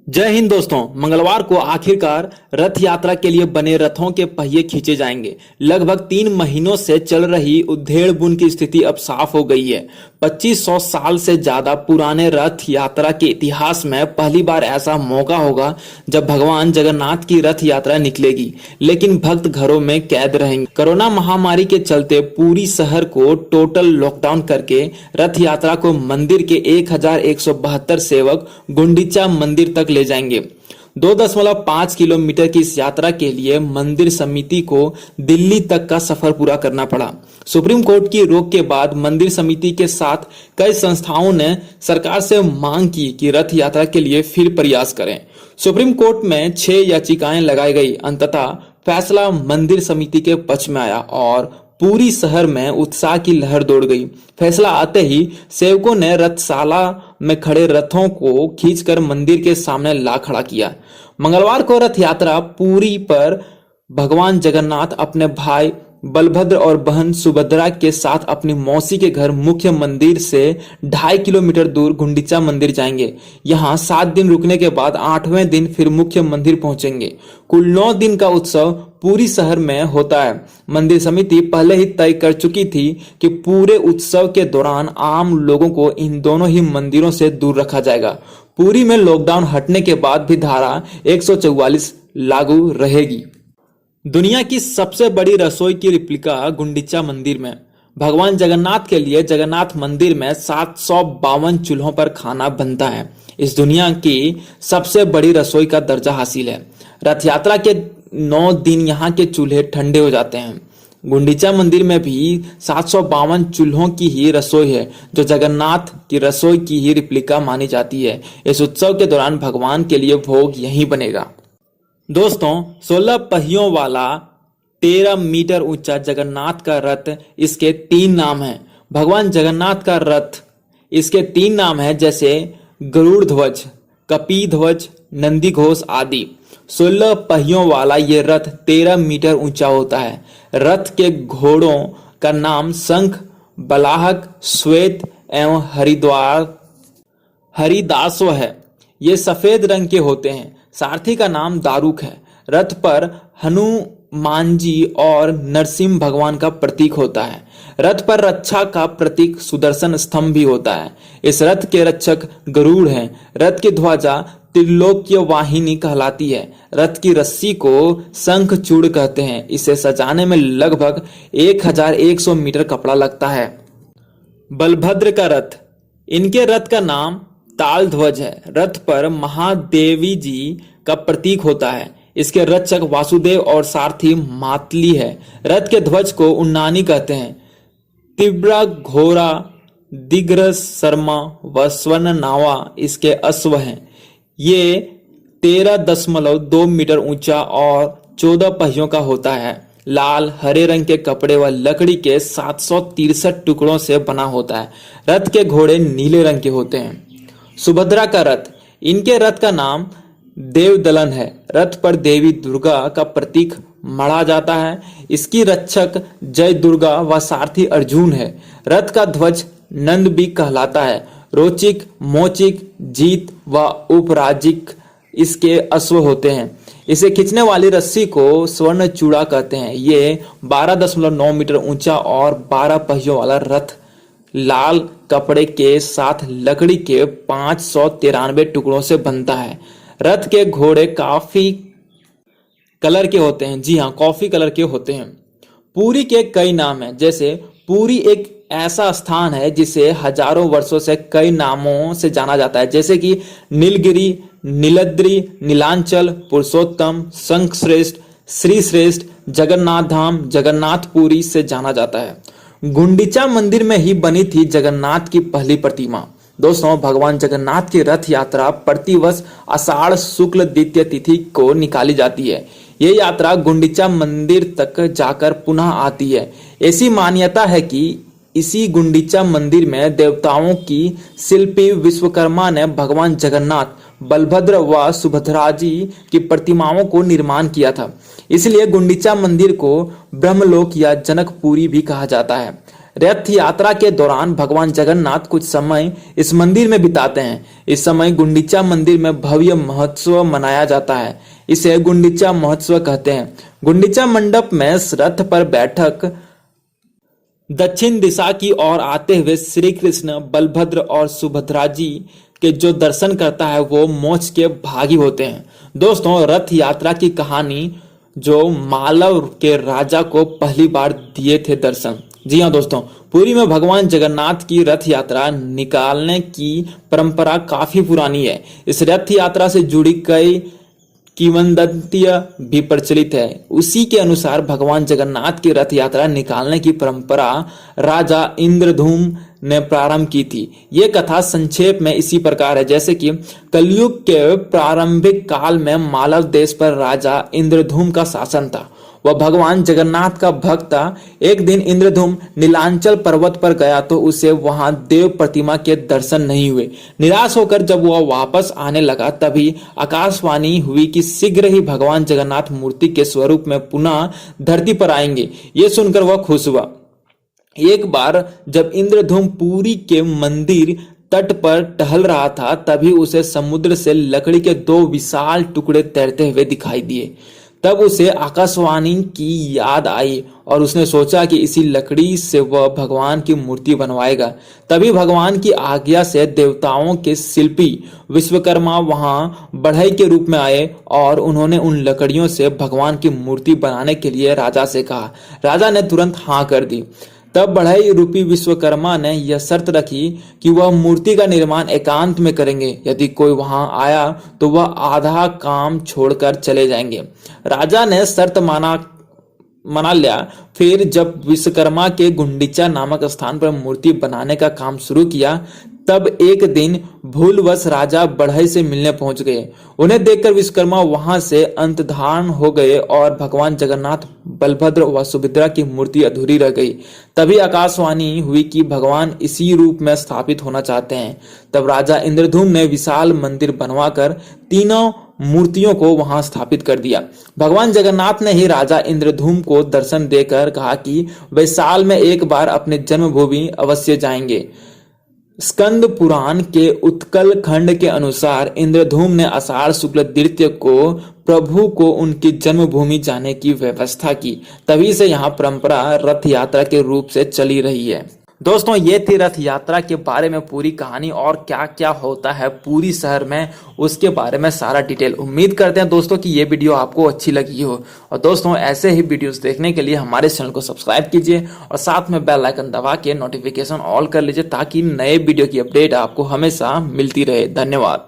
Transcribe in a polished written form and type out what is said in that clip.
जय हिंद दोस्तों। मंगलवार को आखिरकार रथ यात्रा के लिए बने रथों के पहिए खींचे जाएंगे। लगभग 3 महीनों से चल रही उधेड़-बुन की स्थिति अब साफ हो गई है। 2500 साल से ज्यादा पुराने रथ यात्रा के इतिहास में पहली बार ऐसा मौका होगा जब भगवान जगन्नाथ की रथ यात्रा निकलेगी, लेकिन भक्त घरों में कैद रहेंगे। कोरोना महामारी के चलते पूरी शहर को टोटल लॉकडाउन करके रथ यात्रा को मंदिर के 1172 सेवक गुंडीचा मंदिर तक ले जाएंगे। 2.5 किलोमीटर की इस यात्रा के लिए मंदिर समिति को दिल्ली तक का सफर पूरा करना पड़ा। सुप्रीम कोर्ट की रोक के बाद मंदिर समिति के साथ कई संस्थाओं ने सरकार से मांग की कि रथ यात्रा के लिए फिर प्रयास करें। सुप्रीम कोर्ट में 6 याचिकाएं लगाई गई। अंततः फैसला मंदिर समिति के पक्ष में आया और पूरी शहर में उत्साह की लहर दौड़ गई। फैसला आते ही सेवकों ने रथशाला में खड़े रथों को खींचकर मंदिर के सामने ला खड़ा किया। मंगलवार को रथ यात्रा पुरी पर भगवान जगन्नाथ अपने भाई बलभद्र और बहन सुभद्रा के साथ अपनी मौसी के घर मुख्य मंदिर से 2.5 किलोमीटर दूर गुंडीचा मंदिर जाएंगे। यहाँ 7 दिन रुकने के बाद 8वें दिन फिर मुख्य मंदिर पहुंचेंगे। कुल 9 दिन का उत्सव पूरी शहर में होता है। मंदिर समिति पहले ही तय कर चुकी थी कि पूरे उत्सव के दौरान आम लोगों को इन दोनों ही मंदिरों से दूर रखा जाएगा। पुरी में लॉकडाउन हटने के बाद भी धारा 144 लागू रहेगी। दुनिया की सबसे बड़ी रसोई की रिप्लिका गुंडीचा मंदिर में भगवान जगन्नाथ के लिए जगन्नाथ मंदिर में 752 चूल्हों पर खाना बनता है। इस दुनिया की सबसे बड़ी रसोई का दर्जा हासिल है। रथ यात्रा के 9 दिन यहाँ के चूल्हे ठंडे हो जाते हैं। गुंडीचा मंदिर में भी 752 चूल्हों की ही रसोई है, जो जगन्नाथ की रसोई की ही रिप्लिका मानी जाती है। इस उत्सव के दौरान भगवान के लिए भोग यहीं बनेगा। दोस्तों, 16 पहियों वाला 13 मीटर ऊंचा जगन्नाथ का रथ, इसके 3 नाम हैं। भगवान जगन्नाथ का रथ, इसके 3 नाम हैं, जैसे गरुड़ ध्वज, कपी ध्वज, नंदी घोष आदि। 16 पहियों वाला ये रथ 13 मीटर ऊंचा होता है। रथ के घोड़ों का नाम शंख, बलाहक, श्वेत एवं हरिदासव है। ये सफेद रंग के होते हैं। सारथी का नाम दारुक है। रथ पर हनुमान जी और नरसिंह भगवान का प्रतीक होता है। रथ पर रक्षा का प्रतीक सुदर्शन स्तंभ भी होता है। इस रथ के रक्षक गरुड़ हैं। रथ की ध्वजा त्रिलोक्य वाहिनी कहलाती है। रथ की रस्सी को शंखचूड़ कहते हैं। इसे सजाने में लगभग 1100 मीटर कपड़ा लगता है। बलभद्र का रथ, इनके रथ का नाम ताल ध्वज है। रथ पर महादेवी जी का प्रतीक होता है। इसके रक्षक वासुदेव और सारथी मातली है। रथ के ध्वज को उन्नानी कहते हैं। तीव्र घोड़ा, दिग्रस शर्मा व स्वर्ण नावा इसके अश्व हैं। ये 13.2 मीटर ऊंचा और 14 पहियों का होता है। लाल हरे रंग के कपड़े व लकड़ी के 763 टुकड़ों से बना होता है। रथ के घोड़े नीले रंग के होते हैं। सुभद्रा का रथ, इनके रथ का नाम देवदलन है। रथ पर देवी दुर्गा का प्रतीक मढ़ा जाता है। इसकी रक्षक जय दुर्गा व सारथी अर्जुन है। रथ का ध्वज नंद भी कहलाता है। रोचिक, मोचिक, जीत व उपराजिक इसके अश्व होते हैं। इसे खींचने वाली रस्सी को स्वर्ण चूड़ा कहते हैं। ये 12.9 मीटर ऊंचा और 12 पहियों वाला रथ लाल कपड़े के साथ लकड़ी के 593 टुकड़ों से बनता है। रथ के घोड़े काफी कलर के होते हैं। जी हाँ, कॉफी कलर के होते हैं। पुरी के कई नाम हैं, जैसे पुरी एक ऐसा स्थान है जिसे हजारों वर्षों से कई नामों से जाना जाता है, जैसे कि नीलगिरी, नीलद्री, नीलांचल, पुरुषोत्तम, शंखश्रेष्ठ, श्रीश्रेष्ठ, जगन्नाथ धाम, जगन्नाथपुरी से जाना जाता है। गुंडीचा मंदिर में ही बनी थी जगन्नाथ की पहली प्रतिमा। दोस्तों, भगवान जगन्नाथ की रथ यात्रा प्रतिवर्ष आषाढ़ शुक्ल द्वितीय तिथि को निकाली जाती है। ये यात्रा गुंडीचा मंदिर तक जाकर पुनः आती है। ऐसी मान्यता है कि इसी गुंडीचा मंदिर में देवताओं की शिल्पी विश्वकर्मा ने भगवान जगन्नाथ, बलभद्र व सुभद्रा जी की प्रतिमाओं को निर्माण किया था। इसलिए गुंडीचा मंदिर को ब्रह्मलोक या जनकपुरी भी कहा जाता है। रथ यात्रा के दौरान भगवान जगन्नाथ कुछ समय इस मंदिर में बिताते हैं। इस समय गुंडीचा मंदिर में भव्य महोत्सव मनाया जाता है। इसे गुंडीचा महोत्सव कहते हैं। गुंडीचा मंडप में रथ पर बैठक दक्षिण दिशा की ओर आते हुए श्री कृष्ण, बलभद्र और सुभद्रा जी के जो दर्शन करता है वो मोक्ष के भागी होते हैं। दोस्तों, रथ यात्रा की कहानी जो मालव के राजा को पहली बार दिए थे दर्शन। जी हाँ दोस्तों, पुरी में भगवान जगन्नाथ की रथ यात्रा निकालने की परंपरा काफी पुरानी है। इस रथ यात्रा से जुड़ी कई किंवदंतियां भी प्रचलित है। उसी के अनुसार भगवान जगन्नाथ की रथ यात्रा निकालने की परंपरा राजा इंद्रधूम ने प्रारंभ की थी। ये कथा संक्षेप में इसी प्रकार है जैसे कि कलयुग के प्रारंभिक काल में मालव देश पर राजा इंद्रधूम का शासन था। वह भगवान जगन्नाथ का भक्त था। एक दिन इंद्रधूम नीलांचल पर्वत पर गया तो उसे वहां देव प्रतिमा के दर्शन नहीं हुए। निराश होकर जब वह वापस आने लगा तभी आकाशवाणी हुई कि शीघ्र ही भगवान जगन्नाथ मूर्ति के स्वरूप में पुनः धरती पर आएंगे। ये सुनकर वह खुश हुआ। एक बार जब इंद्रधूम पुरी के मंदिर तट पर टहल रहा था तभी उसे समुद्र से लकड़ी के 2 विशाल टुकड़े तैरते हुए दिखाई दिए। तब उसे आकाशवाणी की याद आई और उसने सोचा कि इसी लकड़ी से वह भगवान की मूर्ति बनवाएगा। तभी भगवान की आज्ञा से देवताओं के शिल्पी विश्वकर्मा वहां बढ़ई के रूप में आए और उन्होंने उन लकड़ियों से भगवान की मूर्ति बनाने के लिए राजा से कहा। राजा ने तुरंत हाँ कर दी। तब बढ़ई रूपी विश्वकर्मा ने यह शर्त रखी कि वह मूर्ति का निर्माण एकांत में करेंगे। यदि कोई वहां आया तो वह आधा काम छोड़कर चले जाएंगे। राजा ने शर्त मना लिया। फिर जब विश्वकर्मा के गुंडीचा नामक स्थान पर मूर्ति बनाने का काम शुरू किया तब एक दिन भूलवश राजा बढ़ई से मिलने पहुंच गए। उन्हें देखकर विश्वकर्मा वहां से अंतर्धान हो गए और भगवान जगन्नाथ, बलभद्र व सुभद्रा की मूर्ति अधूरी रह गई। तभी आकाशवाणी हुई कि भगवान इसी रूप में स्थापित होना चाहते हैं। तब राजा इंद्रधूम ने विशाल मंदिर बनवाकर तीनों मूर्तियों को वहां स्थापित कर दिया। भगवान जगन्नाथ ने ही राजा इंद्रधूम को दर्शन देकर कहा कि वे साल में एक बार अपने जन्मभूमि अवश्य जाएंगे। स्कंद पुराण के उत्कल खंड के अनुसार इंद्रधूम ने आषाढ़ शुक्ल द्वितीय को प्रभु को उनकी जन्मभूमि जाने की व्यवस्था की। तभी से यहाँ परंपरा रथ यात्रा के रूप से चली रही है। दोस्तों, ये थी रथ यात्रा के बारे में पूरी कहानी और क्या क्या होता है पूरी शहर में उसके बारे में सारा डिटेल। उम्मीद करते हैं दोस्तों कि ये वीडियो आपको अच्छी लगी हो। और दोस्तों, ऐसे ही वीडियोस देखने के लिए हमारे चैनल को सब्सक्राइब कीजिए और साथ में बेल आइकन दबा के नोटिफिकेशन ऑल कर लीजिए ताकि नए वीडियो की अपडेट आपको हमेशा मिलती रहे। धन्यवाद।